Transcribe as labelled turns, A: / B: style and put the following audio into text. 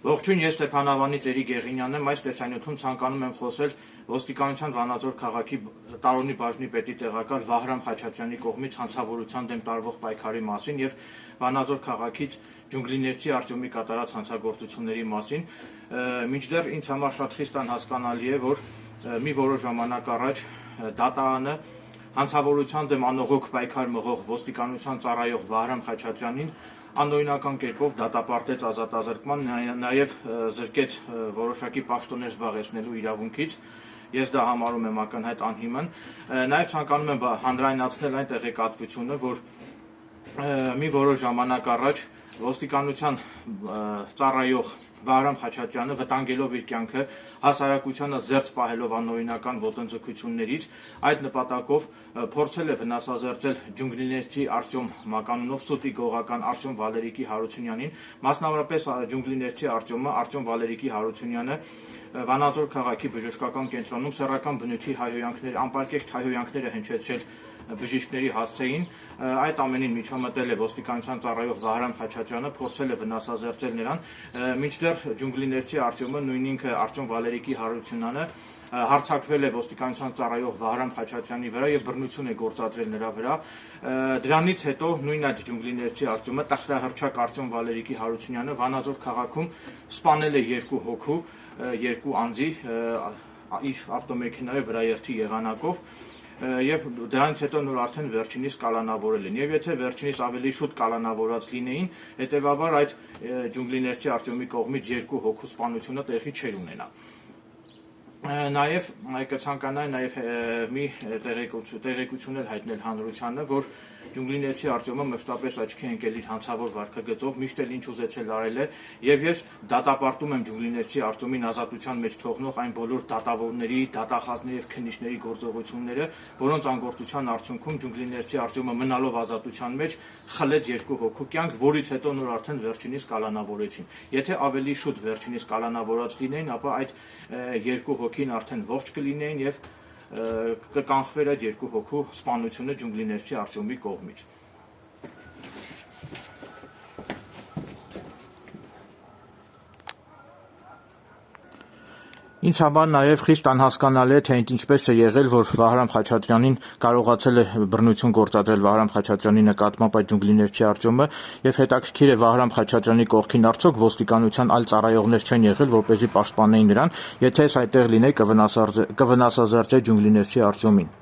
A: Ողջույն, ես Ստեփանավանի Ծերի Գեղինյանն եմ, այս տեսանյութում ցանկանում եմ խոսել ոստիկանության Վանաձոր քաղաքի Տարոնի բաժնի պետի տեղակալ Վահրամ Խաչատրյանի կողմից հանցավորության դեմ տարվող պայքարի մասին եւ Վանաձոր քաղաքից ջունգլիներցի Արտյոմի կատարած հանցագործությունների մասին, մինչդեռ ինձ համար շատ խիստ անհասկանալի է, որ մի որոշ ժամանակ առաջ դատարանը հանցավորության դեմ անողոք պայքար մղող ոստիկանության ծառայող Վահրամ Խաչատրյանին անօրինական կերպով դատապարտեց ազատազրկման, նաև զրկեց որոշակի պաշտոններ զբաղեցնելու իրավունքից։ Ես դա համարում եմ ակնհայտ անհիմն։ Նաև ցանկանում եմ հանրայնացնել այն տեղեկատվությունը, որ մի որոշ ժամանակ առաջ ոստիկանության ծառայող Վահրամ Խաչատրյանը վտանգելով իր կյանքը հասարակությանը զերծ պահելով անօրինական ոտնձգություններից, այդ նպատակով փորձել է վնասազերծել ջունգլիներցի Արտյոմ Մականունով սուտի գողական Արտյոմ Վալերիկի Հարությունյանին, մասնավորապես ջունգլիներցի Արտյոմ Վալերիկի Հարությունյանը Վանաձոր քաղաքի բժշկական կենտրոնում սեռական բնույթի հայհոյանքներ, անպարկեշտ հայհոյանքները հնչեցրել բժիշկների հասցեին, այդ ամենին միջամտել է ոստիկանության ծառայող Վահրամ Խաչատրյանը, փորձել է վնասազերծել նրան, մինչդեռ ջունգլիներցի Արտյոմը, նույն ինքը Արտյոմ Վալերիկի Հարությունյանը հարձակվել է ոստիկանության ծառայող Վահրամ Խաչատրյանի վրա եւ բռնություն է գործադրել նրա վրա։ Դրանից հետո նույն այդ ջունգլիներցի Արտյոմը տխրահռչակ Արտյոմ Վալերիկի Հարությունյանը Վանաձոր քաղաքում սպանել է երկու անձի իր ավտոմեքենայի վրաերթի եղանակով եւ դրանից հետո նոր արդեն վերջինիս կալանավորել են։ Եվ եթե վերջինիս ավելի շուտ կալանավորած լինեին, հետեւաբար այդ ջունգլիներցի Արտյոմի կողմից երկու հոգու սպանությունը տեղի չէր ունենա։ Նաև կցանկանայի նաև մի տեղեկություն հայտնել հանրությանը, որ ջունգլիներցի Արտյոմը մշտապես աչքի ընկել իր հանցավոր վարքագծով, միշտ էլ ինչ ուզեցել արել է, եւ ես դատապարտում եմ ջունգլիներցի Արտյոմին ազատության մեջ թողնող այն բոլոր դատավորների, դատախազների եւ քննիչների գործողությունները, որոնց անգործության արդյունքում ջունգլիներցի Արտյոմը մնալով ազատության մեջ խլեց երկու հոգու կյանք, որից հետո նոր արդեն վերջինիս կալանավորեցին։ Եթե ավելի շուտ վերջինիս կալանավորած լինեին, ապա այդ երկու հոգին արդեն ողջ կլինեին եւ կկանխվեր այդ երկու հոգու սպանությունը ջունգլիներցի Արտյոմի կողմից։ Ինձ համար նաև խիստ անհասկանալի է, թե ինչպես է եղել, որ Վահրամ Խաչատրյանին կարողացել է բռնություն գործադրել Վահրամ Խաչատրյանի նկատմամբ այդ ջունգլիներցի Արտյոմը, եւ հետաքրքիր է Վահրամ Խաչատրյանի կողքին արդյոք ոստիկանության այլ ծառայողներ չեն եղել, որպեսզի պաշտպանեին նրան, եթե այս այդտեղ լիներ կվնասազերծեր ջունգլիներցի Արտյոմին։